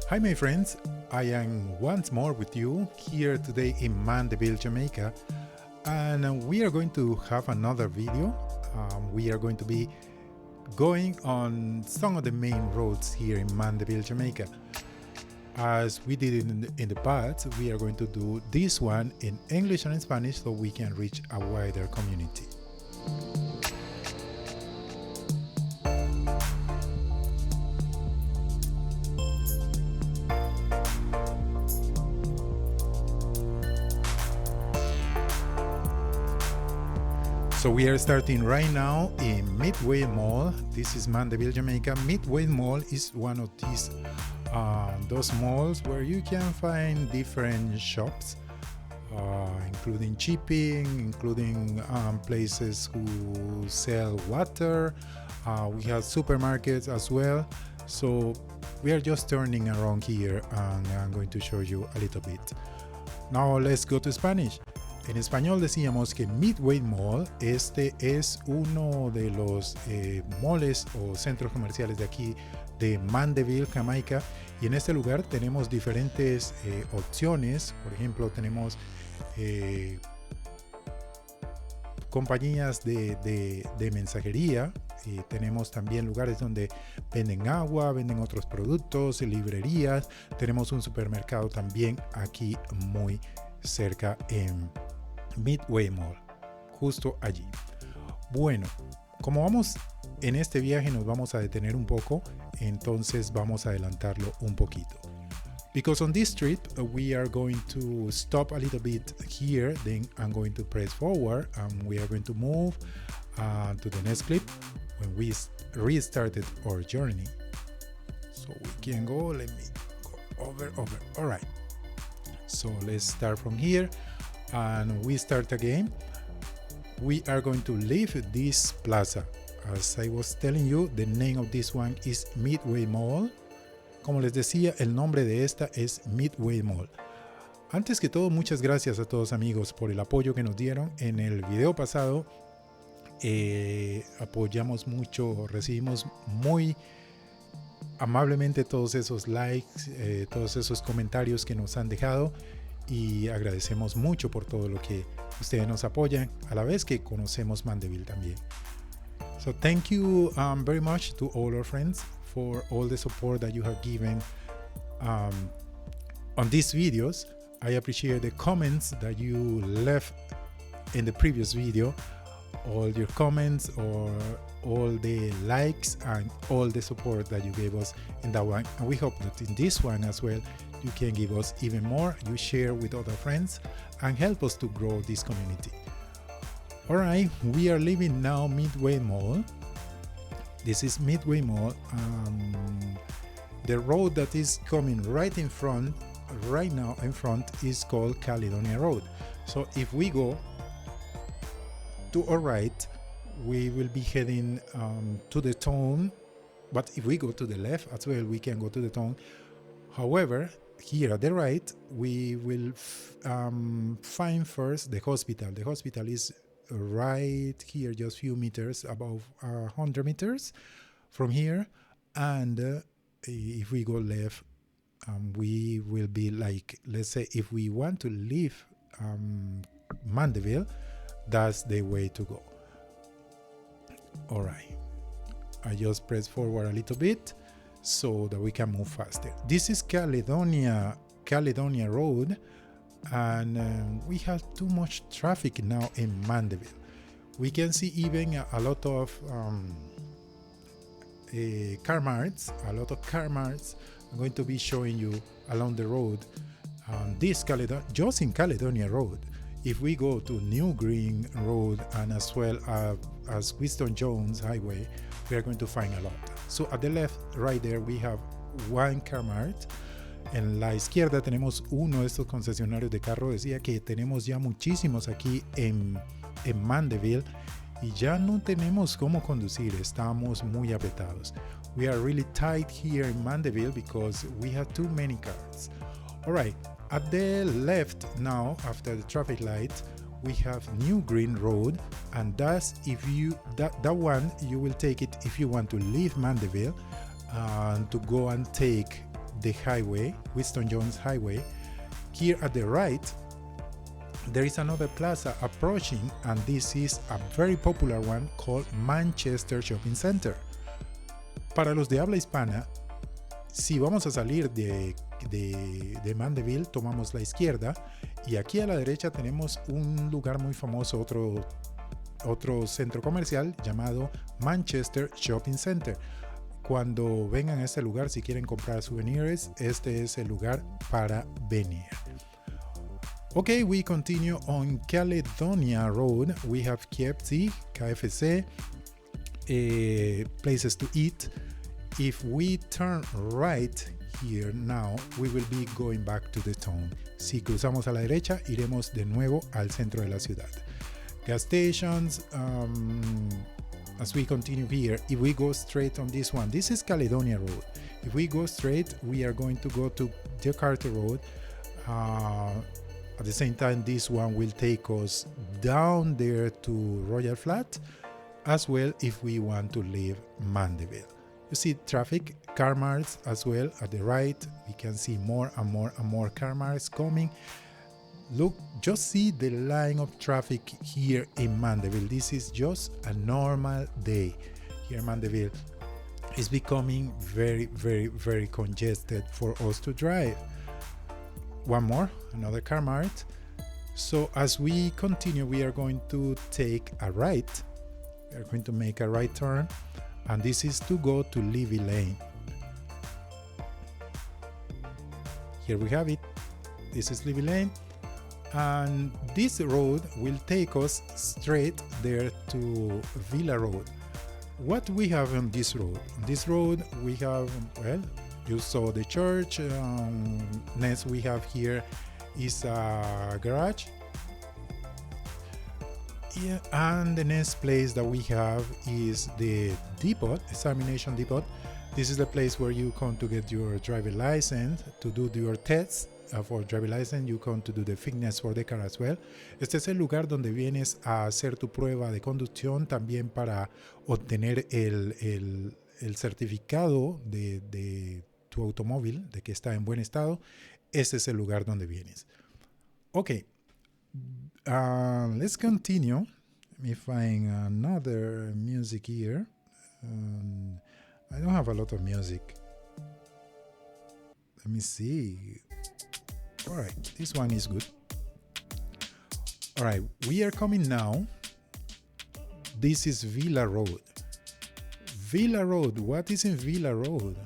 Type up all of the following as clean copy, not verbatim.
Hi my friends, I am once more with you here today in Mandeville, Jamaica, and we are going to have another video. We are going to be going on some of the main roads here in Mandeville, Jamaica. As we did in the past, we are going to do this one in English and in Spanish so we can reach a wider community. So we are starting right now in Midway Mall. This is Mandeville, Jamaica. Midway Mall is one of these those malls where you can find different shops, including shipping, including places who sell water. We have supermarkets as well. So we are just turning around here and I'm going to show you a little bit. Now let's go to Spanish. En español decíamos que Midway Mall, este es uno de los malls o centros comerciales de aquí de Mandeville, Jamaica, y en este lugar tenemos diferentes opciones. Por ejemplo, tenemos compañías de mensajería, tenemos también lugares donde venden agua, venden otros productos, librerías, tenemos un supermercado también aquí muy cerca en Midway Mall, justo allí. Bueno, como vamos en este viaje nos vamos a detener un poco, entonces vamos a adelantarlo un poquito. Because on this trip we are going to stop a little bit here, then I'm going to press forward and we are going to move to the next clip when we restarted our journey. So we can go, let me go over. All right, so let's start from here. And we start again. We are going to leave this plaza. As I was telling you, the name of this one is Midway Mall. Como les decía, el nombre de esta es Midway Mall. Antes que todo, muchas gracias a todos amigos por el apoyo que nos dieron. En el video pasado apoyamos mucho, recibimos muy amablemente todos esos likes, todos esos comentarios que nos han dejado. Y agradecemos mucho por todo lo que ustedes nos apoyan, a la vez que conocemos Mandeville también. So thank you very much to all our friends for all the support that you have given on these videos. I appreciate the comments that you left in the previous video, all your comments or all the likes and all the support that you gave us in that one. And we hope that in this one as well, you can give us even more, you share with other friends and help us to grow this community. Alright, we are leaving now Midway Mall. This is Midway Mall. The road that is coming right now in front is called Caledonia Road. So if we go to our right, we will be heading to the town, but if we go to the left as well, we can go to the town. However, here at the right, we will find first the hospital. The hospital is right here, just a few meters, above 100 meters from here. And if we go left, we will be like, let's say, if we want to leave Mandeville, that's the way to go. All right, I just press forward a little bit so that we can move faster. This is Caledonia Road, and we have too much traffic now in Mandeville. We can see even a lot of car marts. I'm going to be showing you along the road this just in Caledonia Road. If we go to New Green Road and as well as Winston Jones Highway, we are going to find a lot. So at the left, right there, we have one car mart. En la izquierda tenemos uno de estos concesionarios de carro. Decía que tenemos ya muchísimos aquí en Mandeville y ya no tenemos cómo conducir. Estamos muy apretados. We are really tight here in Mandeville because we have too many cars. All right. At the left now, after the traffic light, we have New Green Road, and that's if you that one you will take it if you want to leave Mandeville and to go and take the highway, Winston Jones Highway. Here at the right, there is another plaza approaching, and this is a very popular one called Manchester Shopping Center. Para los de habla hispana, si vamos a salir de Mandeville, tomamos la izquierda y aquí a la derecha tenemos un lugar muy famoso, otro centro comercial llamado Manchester Shopping Center. Cuando vengan a este lugar, si quieren comprar souvenirs, este es el lugar para venir. Okay, we continue on Caledonia Road. We have KFC, KFC, places to eat. If we turn right here now, we will be going back to the town. Si cruzamos a la derecha, iremos de nuevo al centro de la ciudad. Gas stations, as we continue here, if we go straight on this one, this is Caledonia Road. If we go straight, we are going to go to Carter Road. At the same time, this one will take us down there to Royal Flat, as well if we want to leave Mandeville. You see traffic, car marks as well at the right. We can see more and more car marks coming. Look, just see the line of traffic here in Mandeville. This is just a normal day here in Mandeville. It's becoming very congested for us to drive. One more, another car mart. So as we continue, we are going to take a right. We are going to make a right turn, and this is to go to Levy Lane. Here we have it. This is Levy Lane, and this road will take us straight there to Villa Road. What we have on this road? On this road we have, well, you saw the church. Next we have here is a garage. Yeah, and the next place that we have is the depot, examination depot. This is the place where you come to get your driver license, to do your tests for driver license. You come to do the fitness for the car as well. Este es el lugar donde vienes a hacer tu prueba de conducción, también para obtener el certificado de tu automóvil, de que está en buen estado. Este es el lugar donde vienes. Okay, let's continue. Let me find another music here. I don't have a lot of music. Let me see. All right, this one is good. All right, we are coming now. This is Villa Road. Villa Road, what is in Villa Road?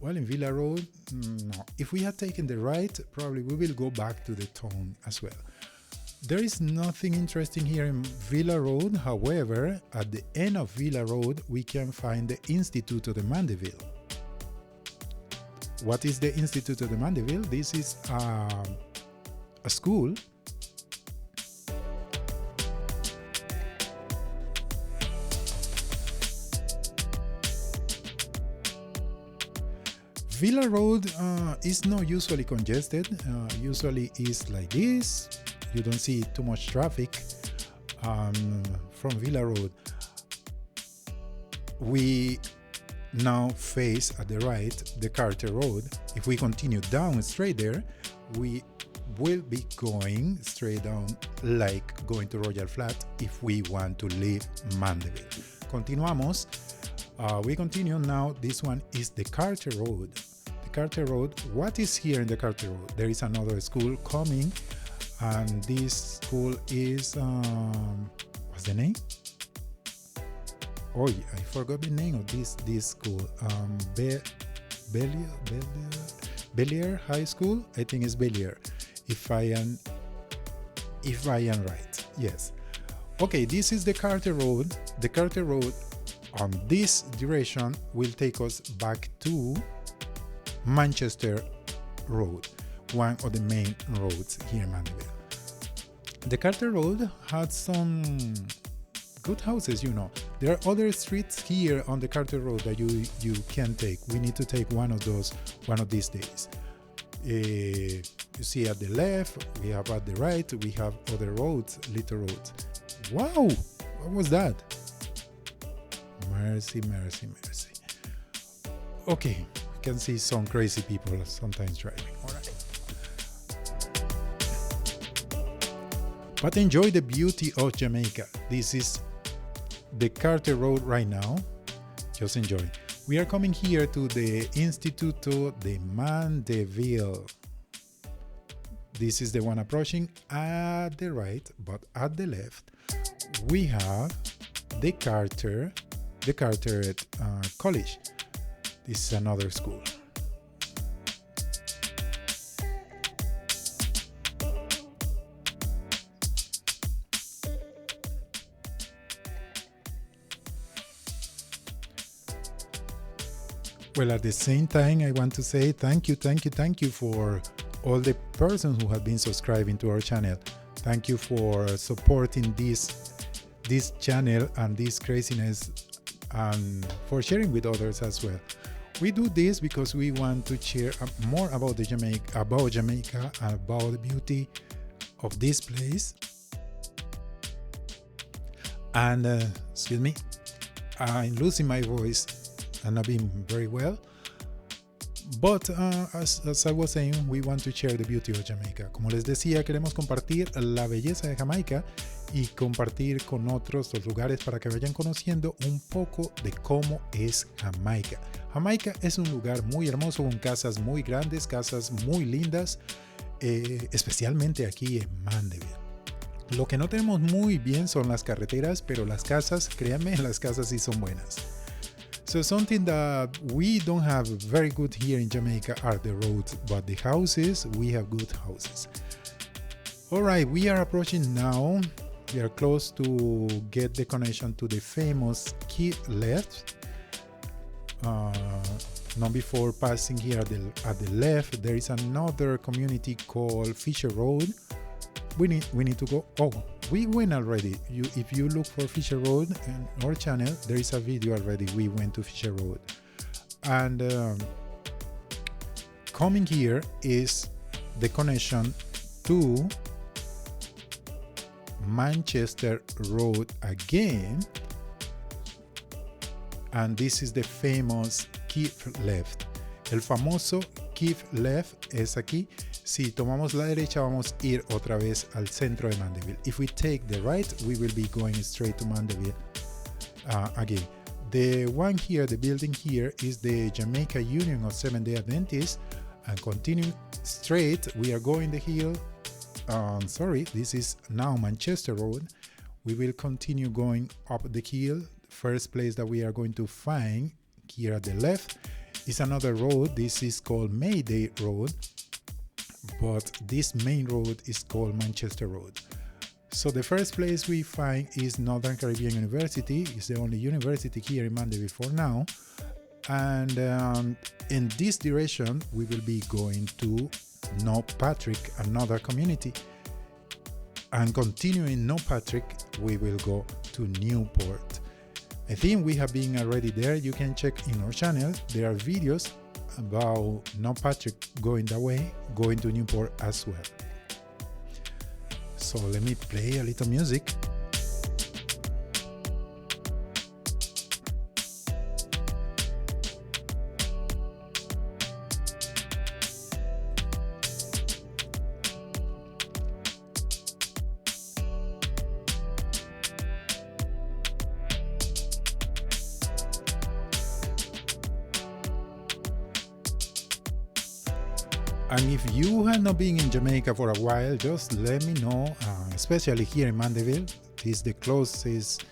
Well, in Villa Road, no. If we had taken the right, probably we will go back to the town as well. There is nothing interesting here in Villa Road. However, at the end of Villa Road, we can find the Instituto de Mandeville. What is the Instituto de Mandeville? This is a school. Villa Road is not usually congested. Usually is like this. You don't see too much traffic from Villa Road. We now face at the right the Carter Road. If we continue down straight there, we will be going straight down like going to Royal Flat if we want to leave Mandeville. Continuamos. We continue now. This one is the Carter Road. The Carter Road. What is here in the Carter Road? There is another school coming, and this school is what's the name? Oh, I forgot the name of this school. Bellier High School. I think it's Bellier. If I am right, yes. Okay, this is the Carter Road. The Carter Road on this direction will take us back to Manchester Road, one of the main roads here in Mandeville. The Carter Road had some good houses, you know. There are other streets here on the Carter Road that you can take. We need to take one of these days. You see at the left, we have at the right, we have other roads, little roads. Wow, what was that? Mercy. Okay, can see some crazy people sometimes driving. All right. But enjoy the beauty of Jamaica. This is the Carter Road right now. Just enjoy. We are coming here to the Instituto de Mandeville. This is the one approaching at the right, but at the left we have the Carter College. This is another school. Well, at the same time, I want to say thank you for all the persons who have been subscribing to our channel. Thank you for supporting this channel and this craziness, and for sharing with others as well. We do this because we want to share more about Jamaica, and about the beauty of this place. And excuse me, I'm losing my voice. I'm not being very well, but as I was saying, we want to share the beauty of Jamaica. Como les decía, queremos compartir la belleza de Jamaica y compartir con otros los lugares para que vayan conociendo un poco de cómo es Jamaica. Jamaica es un lugar muy hermoso, con casas muy grandes, casas muy lindas, especialmente aquí en Mandeville. Lo que no tenemos muy bien son las carreteras, pero las casas, créanme, las casas sí son buenas. So something that we don't have very good here in Jamaica are the roads, but the houses, we have good houses. All right, we are approaching now. We are close to get the connection to the famous key left. Not before passing here at the left, there is another community called Fisher Road. We need to go. Oh, we went already. If you look for Fisher Road in our channel, there is a video already. We went to Fisher Road, and coming here is the connection to Manchester Road again, and this is the famous keep left. El famoso keep left es aquí. Si tomamos la derecha, vamos a ir otra vez al centro de Mandeville. If we take the right, we will be going straight to Mandeville again. The one here, the building here, is the Jamaica Union of Seventh-day Adventists, and continuing straight, we are going the hill. Sorry, this is now Manchester Road. We will continue going up the hill. First place that we are going to find here at the left is another road. This is called Mayday Road, but this main road is called Manchester Road. So the first place we find is Northern Caribbean University. It's the only university here in Mandeville for now. And in this direction, we will be going to Knockpatrick, another community. And continuing Knockpatrick, we will go to Newport. I think we have been already there. You can check in our channel. There are videos about Knockpatrick going that way, going to Newport as well. So let me play a little music. And if you have not been in Jamaica for a while, just let me know, especially here in Mandeville. This is the closest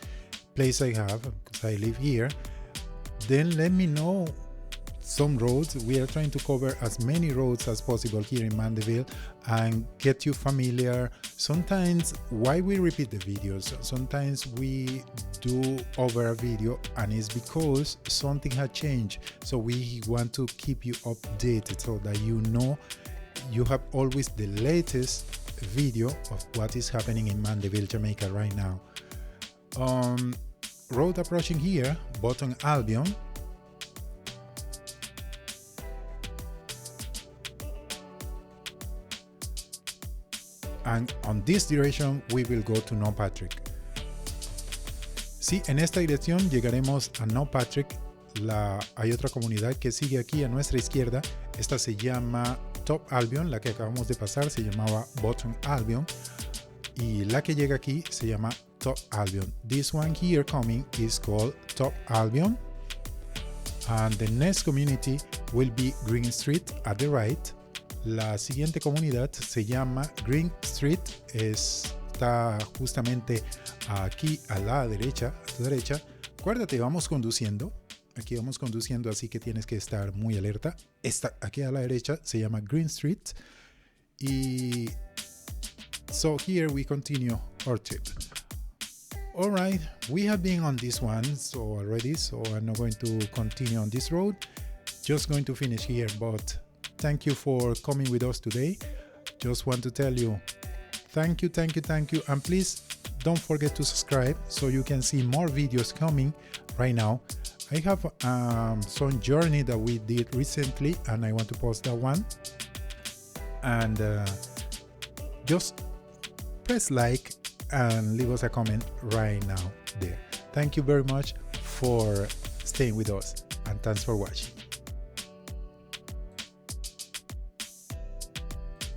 place I have because I live here. Then let me know some roads. We are trying to cover as many roads as possible here in Mandeville and get you familiar. Sometimes why we repeat the videos, sometimes we do over a video and it's because something has changed. So we want to keep you updated so that you know you have always the latest video of what is happening in Mandeville, Jamaica right now. Road approaching here, Bottom Albion. And on this direction we will go to Knockpatrick. Sí, en esta dirección llegaremos a Knockpatrick. hay otra comunidad que sigue aquí a nuestra izquierda. Esta se llama Top Albion, la que acabamos de pasar se llamaba Bottom Albion, y la que llega aquí se llama Top Albion. This one here coming is called Top Albion, and the next community will be Green Street at the right. La siguiente comunidad se llama Green Street, está justamente aquí a la derecha, a tu derecha. Acuérdate, vamos conduciendo. Aquí vamos conduciendo, así que tienes que estar muy alerta. Esta aquí a la derecha se llama Green Street. Y so here we continue our trip. All right, we have been on this one already, so I'm not going to continue on this road. Just going to finish here, but thank you for coming with us today. Just want to tell you, thank you, and please don't forget to subscribe so you can see more videos coming right now. I have some journey that we did recently, and I want to post that one. And just press like and leave us a comment right now there. Thank you very much for staying with us, and thanks for watching.